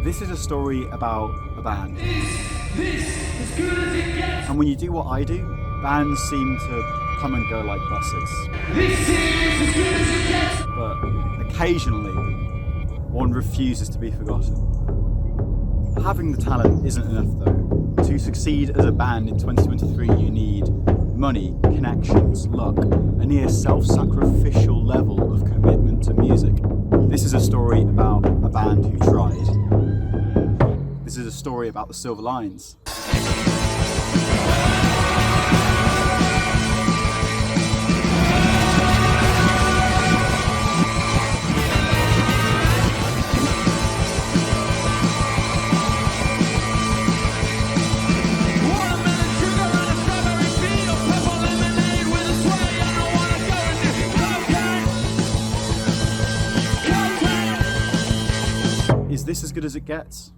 This is a story about a band. And when you do what I do, bands seem to come and go like buses. But occasionally, one refuses to be forgotten. Having the talent isn't enough though. To succeed as a band in 2023, you need money, connections, luck, a near self-sacrificial level of commitment to music. This is a story about a band who tried. This is a story about the Silver Lines. Is this as good as it gets?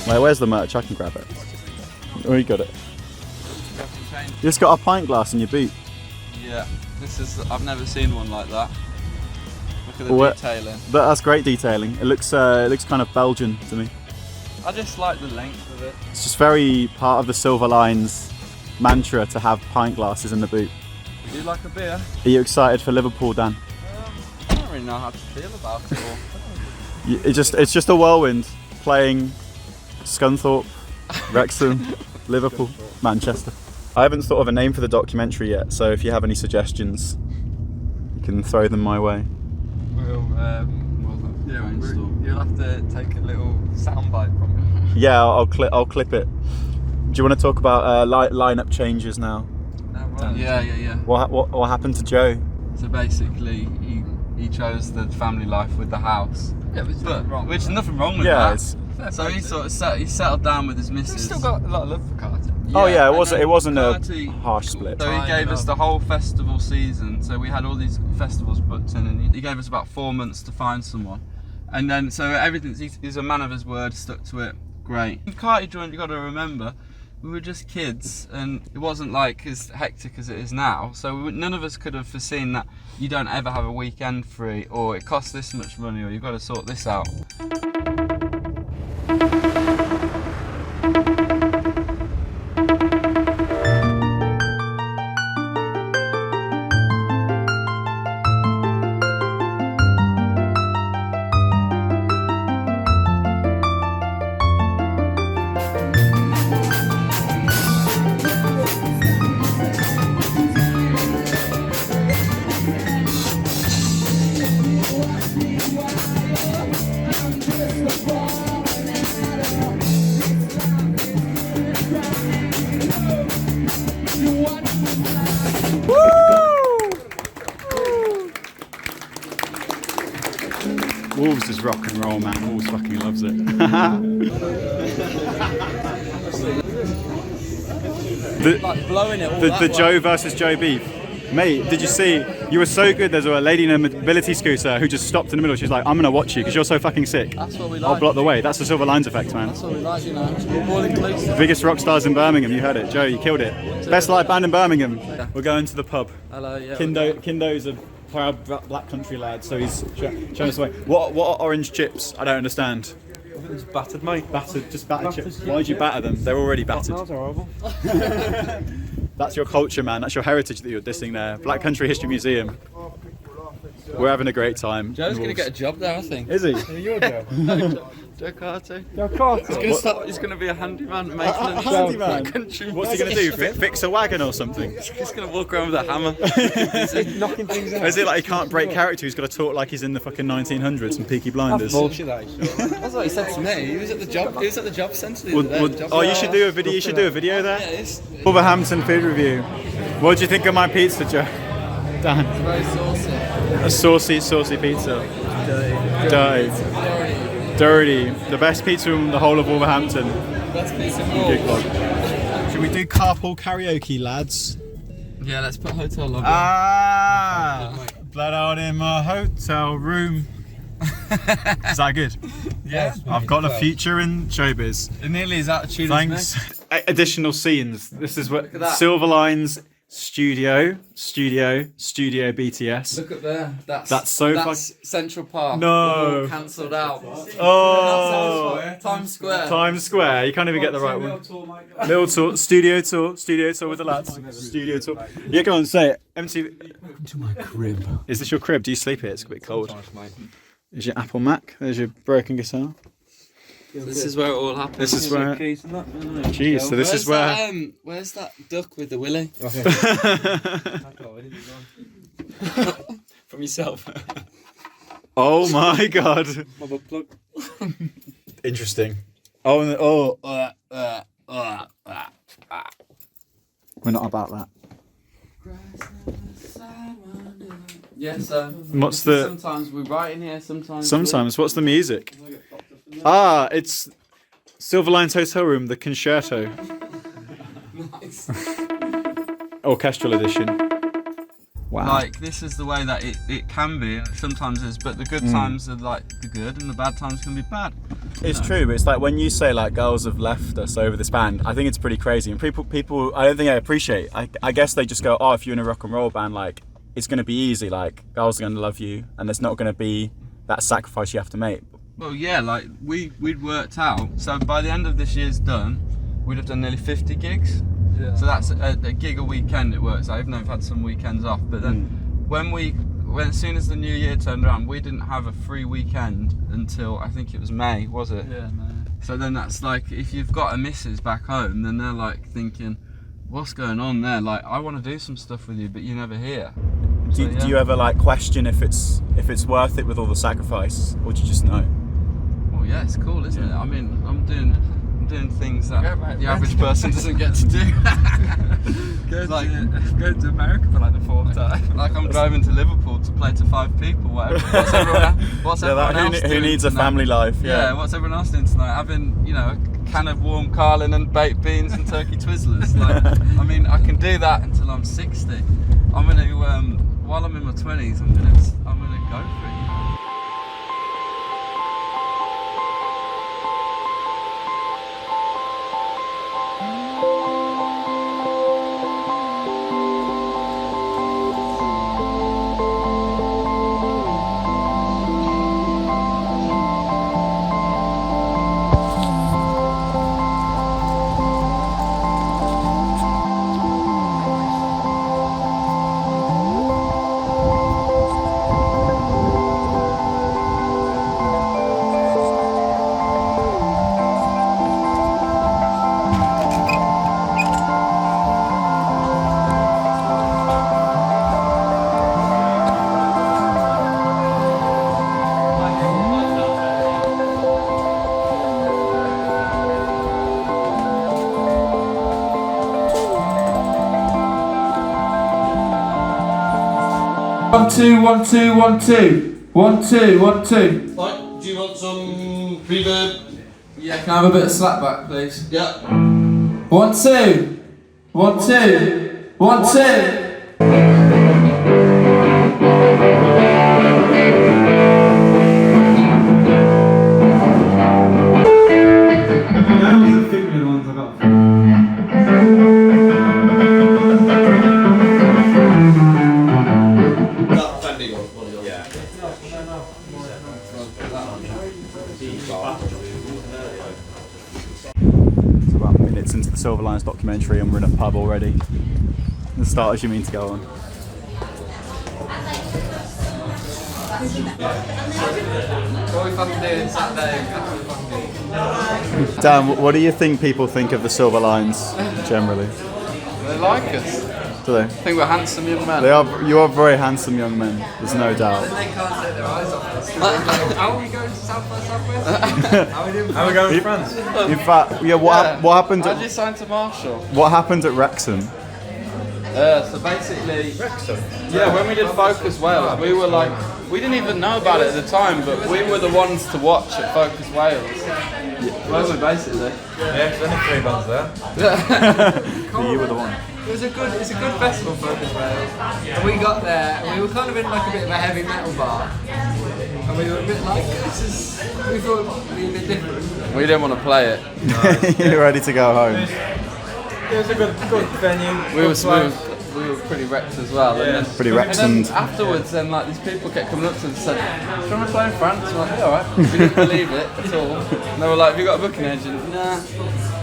Wait, where's the merch? I can grab it. Oh, you got it. You just got a pint glass in your boot. Yeah, I've never seen one like that. Look at the detailing. That's great detailing. It looks kind of Belgian to me. I just like the length of it. It's just very part of the Silver Lines mantra to have pint glasses in the boot. Do you like a beer? Are you excited for Liverpool, Dan? I don't really know how to feel about it all. It's just a whirlwind playing Scunthorpe, Wrexham, Liverpool, Manchester. I haven't thought of a name for the documentary yet, so if you have any suggestions, you can throw them my way. You'll have to take a little soundbite from it. Yeah, I'll clip it. Do you want to talk about lineup changes now? Yeah. What happened to Joe? So basically, he chose the family life with the house. Yeah, which nothing wrong with that. So he settled down with his missus. He's still got a lot of love for Carter. Yeah, it wasn't a harsh split. So he gave us the whole festival season. So we had all these festivals booked in, and he gave us about 4 months to find someone. And then so everything. He's a man of his word. Stuck to it. Great. When Carter joined, you got to remember, we were just kids, and it wasn't like as hectic as it is now. So none of us could have foreseen that you don't ever have a weekend free, or it costs this much money, or you've got to sort this out. Wolves is rock and roll, man. Wolves fucking loves it. the Joe versus Joe beef. Mate, did you see? You were so good. There's a lady in a mobility scooter who just stopped in the middle. She's like, I'm going to watch you because you're so fucking sick. That's what we like. I'll block the way. That's the Silver Lines effect, man. That's what we like, you know. All inclusive. Biggest rock stars in Birmingham. You heard it. Joe, you killed it. Best live band in Birmingham. Yeah. We're going to the pub. Hello, yeah. Kindo's a proud black country lad, so he's showing us the way. What are orange chips? I don't understand. It's battered, mate. Battered chips. Why'd you batter them? They're already battered. That's horrible. That's your culture, man. That's your heritage that you're dissing there. Black Country History Museum. We're having a great time. Joe's going to get a job there, I think. Is he? You're Joe. Joe Carter. Joe Carter. He's going to be a handyman, mate. A handyman? Country. What's he going to do? Fix a wagon or something? He's going to walk around with a hammer. He's knocking things out. Is it like he can't break character? He's got to talk like he's in the fucking 1900s and Peaky Blinders. That's bullshit, that is. That's what he said to me. He was at the job centre the other day. You should do a video. You should do a video there. Yeah, it is. Wolverhampton food review. What do you think of my pizza, Joe? Dan. It's very saucy. A saucy pizza. Dirty. Dirty, the best pizza in the whole of Wolverhampton. Best piece of Gig log. Should we do carpool karaoke, lads? Yeah, let's put hotel log. Blood out in my hotel room. Is that good? Yeah. I've got a future in showbiz. Nearly as attitude Thanks. as Additional scenes. This is what that. Silverline's studio BTS. Look up there. That's so That's Central Park. No. Cancelled out. Oh, Times Square. Times Square. You can't even get the right one. Little tour, studio tour with the lads. Studio tour. Yeah, go on, say it. MTV. Welcome to my crib. Is this your crib? Do you sleep here? It's a bit cold. There's your Apple Mac. There's your broken guitar. This is where it all happens. This is where. Jeez, so this is where. Where's that duck with the willy? From yourself. Oh my god. Plug. Interesting. Oh, and we're not about that. Yes, What's the? Sometimes we write in here, sometimes. What's the music? Ah, it's Silverline's Hotel Room, the concerto. Nice. Orchestral edition. Wow. Like, this is the way that it can be, and it sometimes is, but the good times are like the good, and the bad times can be bad. It's true, but it's like when you say like girls have left us over this band, I think it's pretty crazy, and people I don't think I appreciate. I guess they just go, oh, if you're in a rock and roll band, like it's going to be easy, like girls are going to love you, and there's not going to be that sacrifice you have to make. Well, yeah, like we'd worked out, so by the end of this year's done, we'd have done nearly 50 gigs. Yeah. So that's a gig a weekend. It works out, even though we've had some weekends off. But then when as soon as the new year turned around, we didn't have a free weekend until I think it was May, was it? Yeah, man. So then that's like, if you've got a missus back home, then they're like thinking, what's going on there? Like, I want to do some stuff with you, but you're never here. Do you ever like question if it's worth it with all the sacrifice, or do you just know? Well, yeah, it's cool, isn't it? I mean, I'm doing things that the average person doesn't get to do. Go to America for like the fourth time. Like I'm driving to Liverpool to play to 5 people, whatever. What's everyone else who doing needs a tonight? family life? Yeah, what's everyone else doing tonight? Having, a can of warm Carlin and baked beans and turkey Twizzlers. Like, I mean, I can do that until I'm 60. I'm gonna, while I'm in my 20s, I'm gonna go for it. One, two, 1, 2, 1, 2. 1, 2, 1, 2. Right, do you want some reverb? Yeah, can I have a bit of slapback, please? Yeah. 1, 2. 1, 2. 1, 2. It's about minutes into the Silverlines documentary and we're in a pub already. The starters you mean to go on. What we fucking doing Saturday? Dan, what do you think people think of the Silverlines generally? They like us. Do they? I think we're handsome young men. You are very handsome young men, there's no doubt. They can't take their eyes off us. How are we going to South by Southwest? How are we doing? How are we going to France? In fact, what happened How did you sign to Marshall? what happened at Wrexham? So basically, yeah, when we did Focus Wales, we were like, we didn't even know about it at the time, but we were the ones to watch at Focus Wales. Weren't we, basically? Yeah, there's only 3 bands there. You were the one. It's a good festival, Focus Wales. And we got there, and we were kind of in like a bit of a heavy metal bar. And we were a bit like, we thought it would be a bit different. We didn't want to play it. You're ready to go home. It was a good venue. We were pretty wrecked as well. Yeah. And then, Pretty wrecked and and... then afterwards, then like these people kept coming up to us and said, "Do you want to play in France?" We're like, "Yeah, alright." We didn't believe it at all. And they were like, "Have you got a booking agent?" Nah.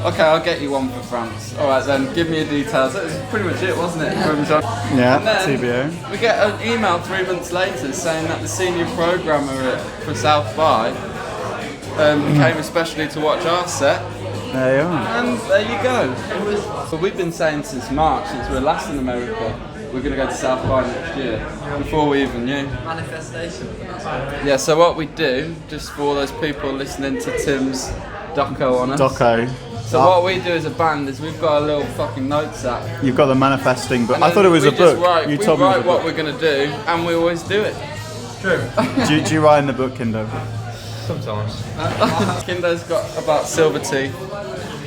Okay, I'll get you one for France. Alright then, give me your details. That was pretty much it, wasn't it? From John. Yeah, And then TBO. we get an email 3 months later saying that the senior programmer for South by came especially to watch our set. There you are. And there you go. But we've been saying since March, since we were last in America, we're going to go to South by next year, before we even knew. Manifestation. Yeah, so what we do, just for all those people listening to Tim's doco on us. Doco. So what we do as a band is we've got a little fucking notes app. You've got the manifesting book. And I thought it was we a just book. Write, You we told me it write was a what book. we're going to do, and we always do it. True. Do you write in the book, Kindo? Sometimes. Kindo's got about silver teeth.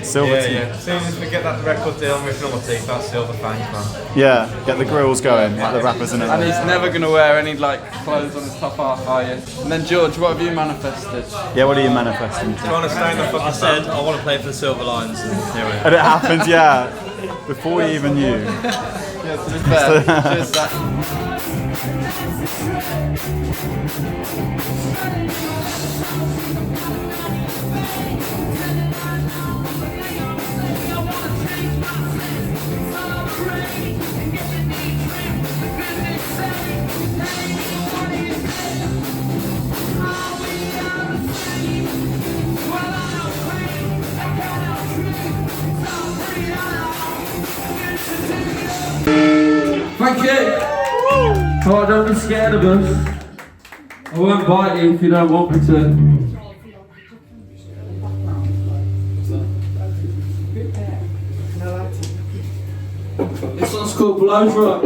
Silver teeth. Yeah. As soon as we get that record deal and we fill my teeth, that's silver fangs, man. Yeah, get the grills going, like the rappers in it. And he's never going to wear any like clothes on his top half, are you? And then George, what have you manifested? Yeah, what are you manifesting? Trying to stay in the fucking I said I want to play for the Silver Lions, and here we are. And it happened, yeah, before you even knew. Yeah, to be fair, just that. Thank you! Oh, don't be scared of us. I won't bite you if you don't want me to. This one's called Blow Drop.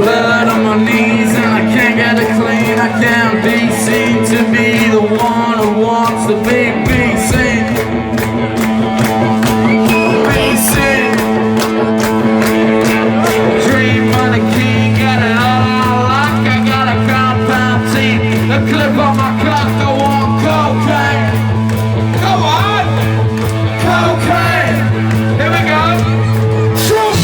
Blood on my knees and I can't get it clean. I can't be seen to be the one who wants to be seen. Be seen. Dream of the king, get it all I like. I got a compound teeth, a clip on my cock. I want cocaine. Go on, cocaine. Here we go. Shoot.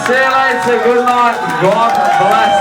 See you later, good night, God bless.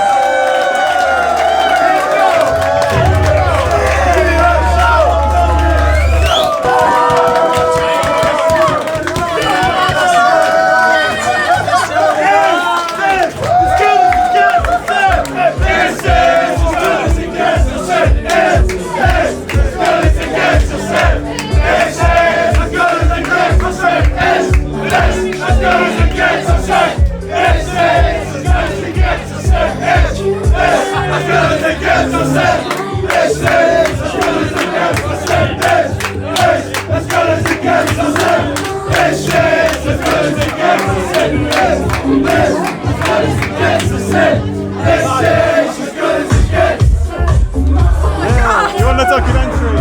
You want the documentary?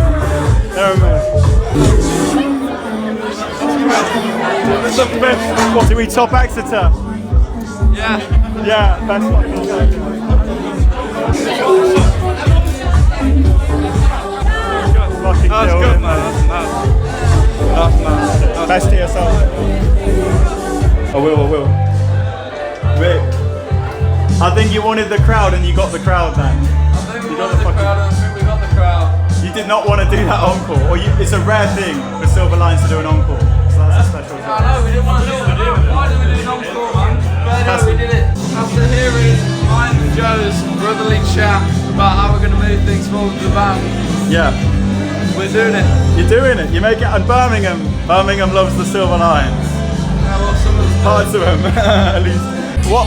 There, man. What, do we top Exeter? Yeah. Yeah, best one. Fucking That was killed good, it, man. That's mad. Best to yourself. I will. Wait. I think you wanted the crowd and you got the crowd, man. I think we got the crowd, I think we got the crowd. You did not want to do that encore, or it's a rare thing for Silver Lines to do an encore. So that's a special I know, we didn't want to do it. Why did we do an encore, man? But no, we did it. After hearing mine and Joe's brotherly chat about how we're going to move things forward with the band, Yeah. we're doing it. You're doing it. You make it. And Birmingham loves the Silver Lines. Yeah, well, some of the Parts of them, at least.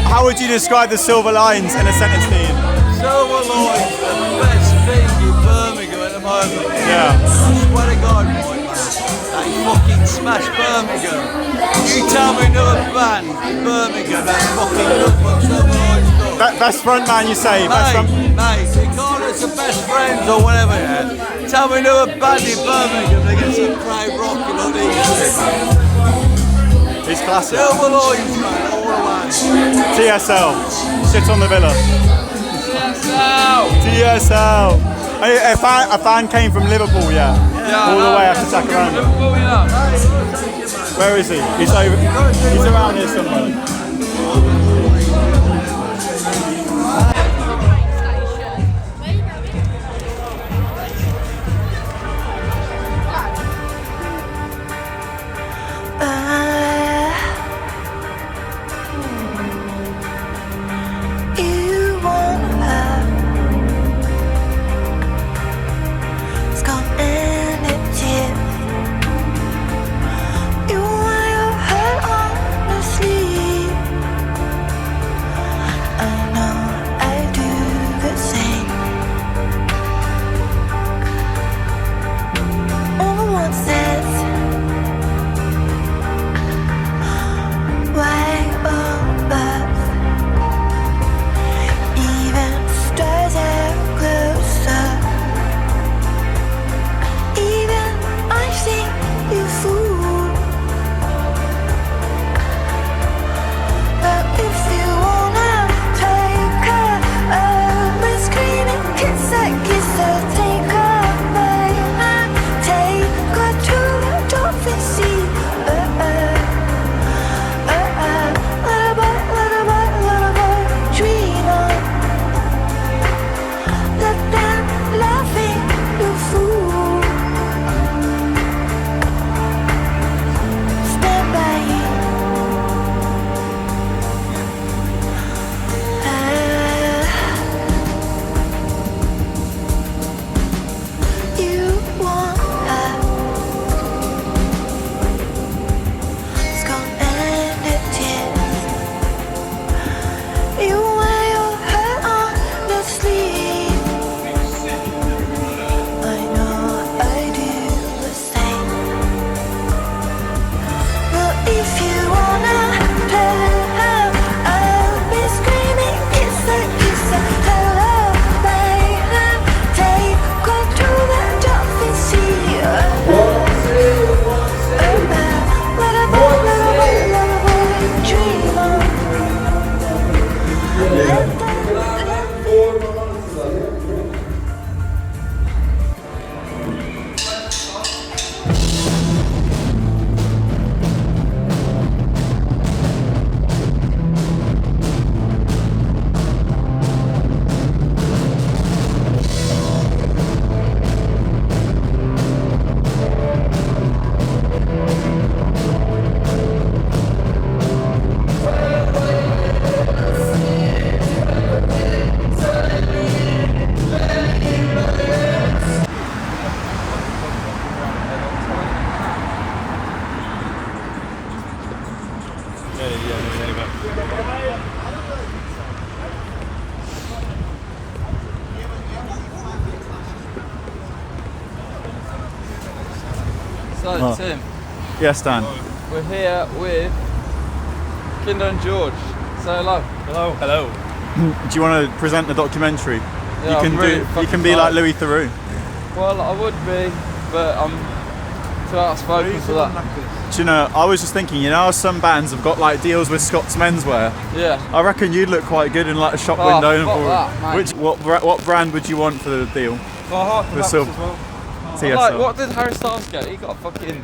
How would you describe the Silver Lines in a sentence, Dean? Silver Lines are the best thing in Birmingham at the moment. Yeah. I swear to God, boy, they fucking smash Birmingham. You tell me another band in Birmingham that's fucking good what Silver Lines do. Best front man, you say? Best front. Mate, you call us the best friends or whatever, yeah? Tell me another band in Birmingham that gets some crowd rocking on these. He's classic. Silver Lines, man, all the way. TSL. Sit on the villa. TSL. A fan came from Liverpool, yeah. All the way after Takaranda. Liverpool, you know. Where is he? He's around here somewhere. So, Tim, Yes, Dan. we're here with Kindo George. Say hello. Hello. Hello. Do you want to present the documentary? Yeah, you can I'm really You fucking can be like tired. Louis Theroux. Well, I would be, but I'm too outspoken for that. Do you know? I was just thinking. You know, how some bands have got like deals with Scott's Menswear. Yeah. I reckon you'd look quite good in like a shop Oh, window. fuck that, mate. What brand would you want for the deal? Heart The silver. TSL. Like, what did Harry Styles get? He got a fucking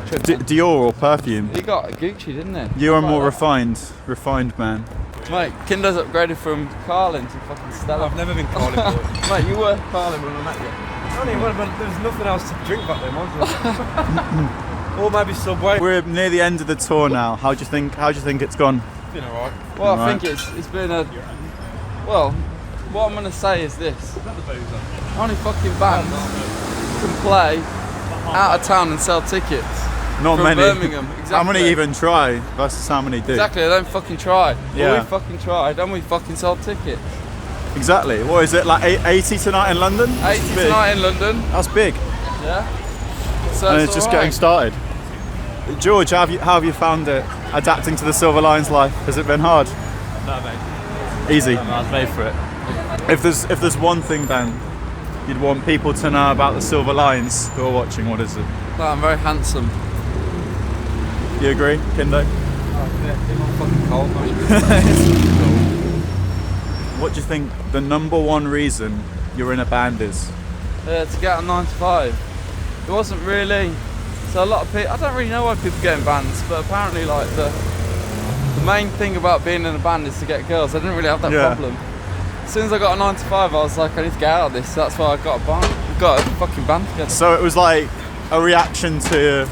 trip. Dior or perfume? He got Gucci, didn't he? You are Like more that. refined man. Mate, Kindo's upgraded from Carlin to fucking Stella. I've never been Carlin boy. Mate, you were Carlin when I met you. Only one, but there was nothing else to drink back then, was there? Or maybe Subway. We're near the end of the tour now. How do you think it's gone? It's been alright. Well, I Right. think it's been a... Well, what I'm going to say is this. Only fucking bands can play out of town and sell tickets. Not from many. Birmingham, exactly. How many even try versus how many do? Exactly, they don't fucking try. Yeah. Well, we fucking tried and we fucking sold tickets. Exactly. What is it, like 80 tonight in London? 80 That's big. tonight in London. That's big. Yeah. So And it's just getting started. George, how have you found it adapting to the Silver Lions life? Has it been hard? No, mate. Easy. I was made for it. If there's one thing, Dan, you'd want people to know about the Silver Lions who are watching, what is it? No, I'm very handsome. You agree, Kindo? Fucking cold, mate. What do you think the number one reason you're in a band is? To get a 9 to 5. It wasn't really. So a lot of people. I don't really know why people get in bands, but apparently, like the main thing about being in a band is to get girls. I didn't really have that Yeah. problem. As soon as I got a 9 to 5, I was like, I need to get out of this. So that's why I got a band. We got a fucking band together. So it was like a reaction to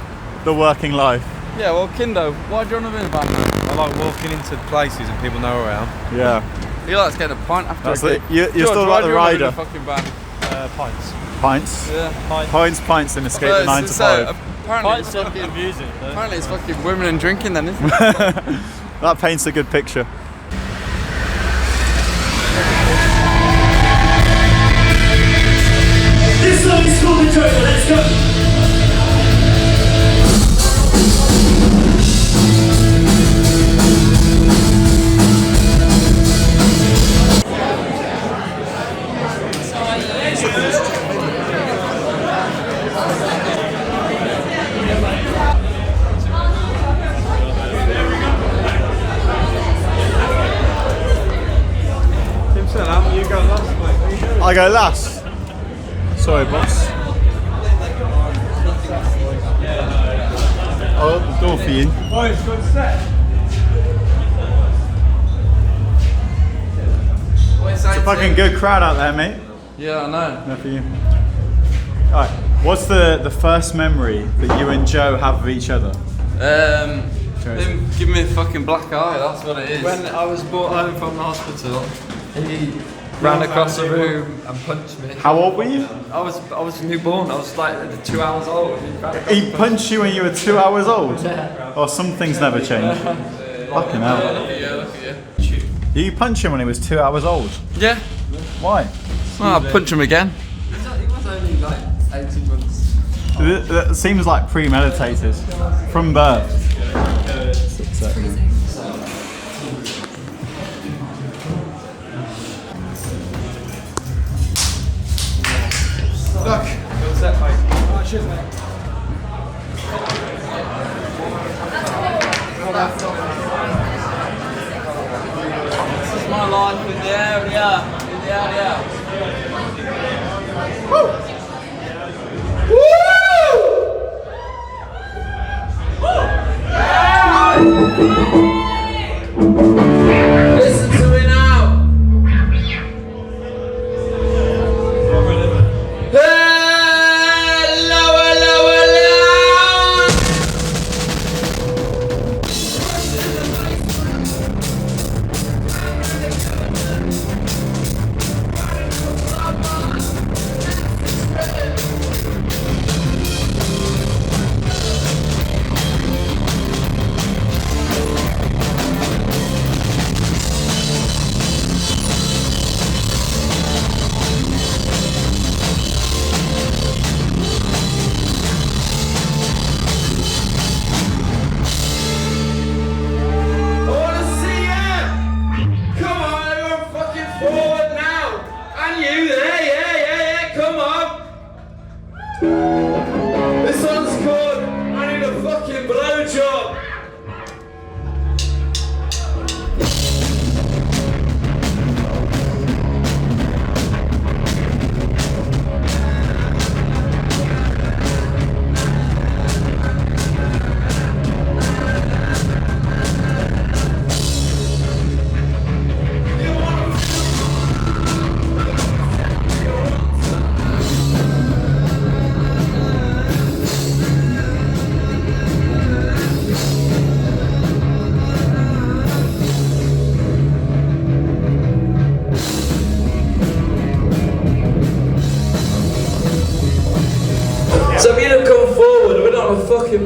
the working life. Yeah, well, Kindo, why do you want to be in a band? I like walking into places and people know around. Yeah. He likes getting a pint after That's a gig. it. You're George, still why like do the you wanna be in rider. a fucking band? Pints. Pints. Yeah. Pints and escape But the 9 to so 5. apparently, it's fucking, music. apparently it's fucking women and drinking then, isn't it? That paints a good picture. This song is called The Joker, let's go! You go last, mate. I go last. Sorry, boss. I'll open the door for you. Boys, good set. It's a fucking good crowd out there, mate. Yeah, I know. Enough for you. Alright, what's the first memory that you and Joe have of each other? Him give me a fucking black eye, that's what it is. When I was brought home from the hospital, he ran across the room and punched me. How old were you? I was newborn. I was like 2 hours old. He punched you when you were 2 hours old? Yeah. Oh, some things never change. Fucking hell. Look at you. Did you punch him when he was 2 hours old? Yeah. Why? Well, I'll punch him again. He was only like 18 months. It seems like premeditated. From birth. Look. Good set, mate. Oh, cheers, mate. This is my life in the area. In the area. Listen to me now. Hey, lower, lower, lower.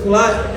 Like,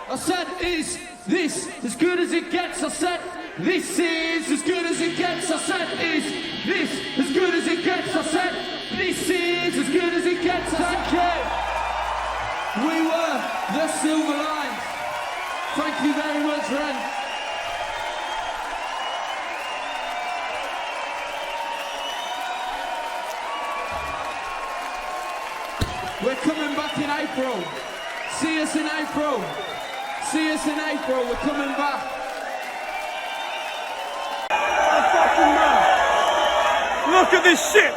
I said, is this as good as it gets? I said, this is as good as it gets. I said, is this as good as it gets? I said, this is as good as it gets. Thank you. We were the Silver Lines. Thank you very much, Ren. We're coming back in April. See us in April. See us in April. We're coming back. Look at this shit!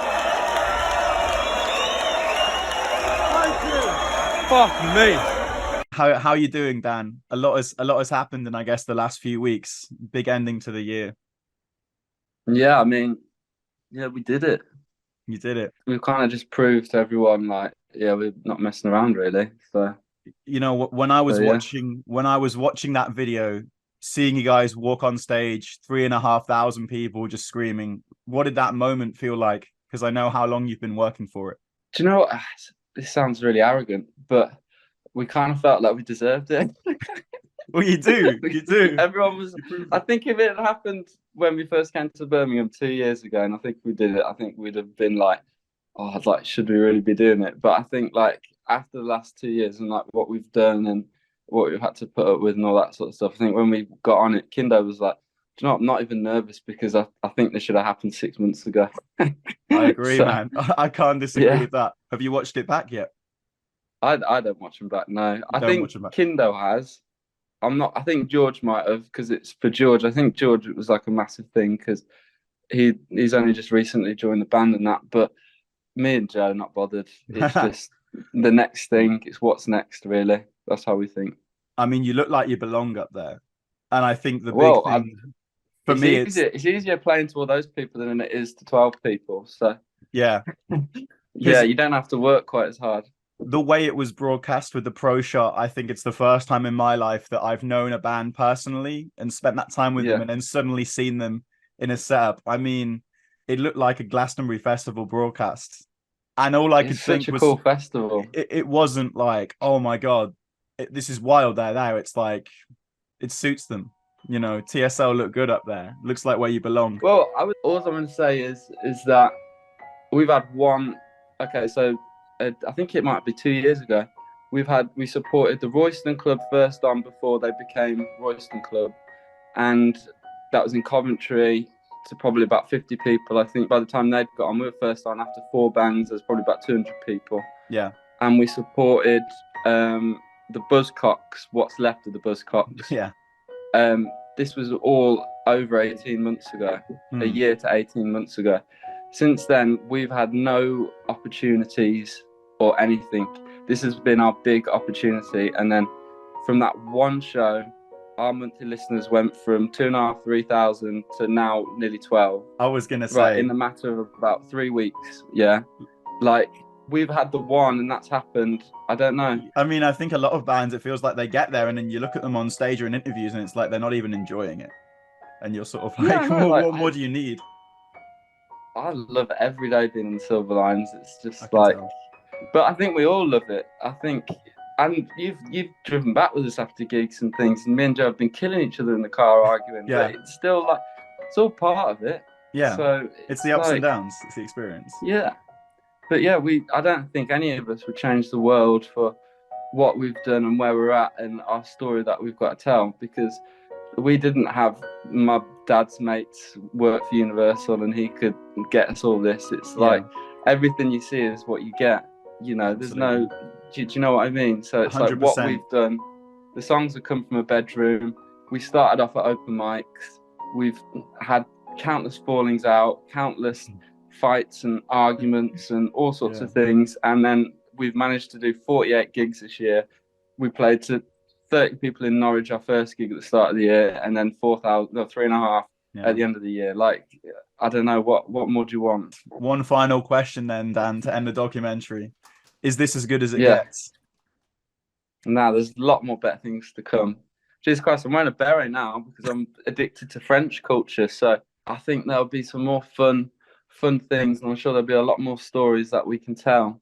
Fuck me. How are you doing, Dan? A lot has happened in, I guess, the last few weeks. Big ending to the year. Yeah, I mean, yeah, we did it. You did it. We kind of just proved to everyone, like, yeah, we're not messing around, really. So, you know, when I was yeah. watching that video, seeing you guys walk on stage, 3,500 people just screaming, what did that moment feel like? Because I know how long you've been working for it. Do you know what? This sounds really arrogant, but we kind of felt like we deserved it. Well, you do. You do. Everyone was. I think if it had happened when we first came to Birmingham 2 years ago, and I think we did it, I think we'd have been like, oh, like, should we really be doing it? But I think, like, after the last 2 years and like what we've done and what we've had to put up with and all that sort of stuff, I think when we got on it, Kindo was like, do you know, I'm not even nervous because I think this should have happened 6 months ago. I agree, man. I can't disagree with that. Have you watched it back yet? I don't watch them back. No, I Don't think watch 'em back. Kindo has. I'm not. I think George might have, because it's for George. I think George, it was like a massive thing because he's only just recently joined the band and that. But me and Joe not bothered. It's just the next thing. It's what's next, really. That's how we think. I mean, you look like you belong up there. And I think the big Well, thing for me, it's easier playing to all those people than it is to 12 people. So yeah, yeah, you don't have to work quite as hard. the way it was broadcast with the pro shot, I think it's the first time in my life that I've known a band personally and spent that time with them, and then suddenly seen them in a setup. I mean, it looked like a Glastonbury Festival broadcast, and all I could think Such a was, cool festival. It wasn't like, oh my god, this is wild. They're there. It's like it suits them. You know, TSL look good up there. Looks like where you belong. Well, all I'm going to say is that we've had one. Okay, so I think it might be 2 years ago. We supported the Royston Club first on before they became Royston Club, and that was in Coventry to probably about 50 people. I think by the time they'd got on, we were first on after 4 bands. There's probably about 200 people. Yeah. And we supported the Buzzcocks. What's left of the Buzzcocks? Yeah. This was all over 18 months ago, a year to 18 months ago. Since then, we've had no opportunities or anything. This has been our big opportunity. And then from that one show, our monthly listeners went from 2,500, 3,000 to now nearly 12. I was going to say. Right, in the matter of about 3 weeks. Yeah. Like, we've had the one and that's happened. I don't know. I mean, I think a lot of bands, it feels like they get there and then you look at them on stage or in interviews and it's like they're not even enjoying it. And you're sort of like, what more do you need? I love every day being in the Silver Lines. It's just like, but I think we all love it. I think, and you've driven back with us after gigs and things, and me and Joe have been killing each other in the car arguing. Yeah. But it's still like, it's all part of it. Yeah. So it's the ups and downs. It's the experience. Yeah. But yeah, I don't think any of us would change the world for what we've done and where we're at and our story that we've got to tell, because we didn't have my dad's mates work for Universal and he could get us all this. It's like everything you see is what you get. You know, there's no, do you know what I mean? So it's 100%. Like what we've done, the songs have come from a bedroom. We started off at open mics. We've had countless fallings out, countless fights and arguments and all sorts of things. And then we've managed to do 48 gigs this year. We played to 30 people in Norwich, our first gig at the start of the year, and then 3.5 at the end of the year. Like, I don't know, what more do you want? One final question then, Dan, to end the documentary. Is this as good as it gets? Nah, there's a lot more better things to come. Jesus Christ, I'm wearing a beret now because I'm addicted to French culture. So I think there'll be some more fun things, and I'm sure there'll be a lot more stories that we can tell.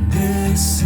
This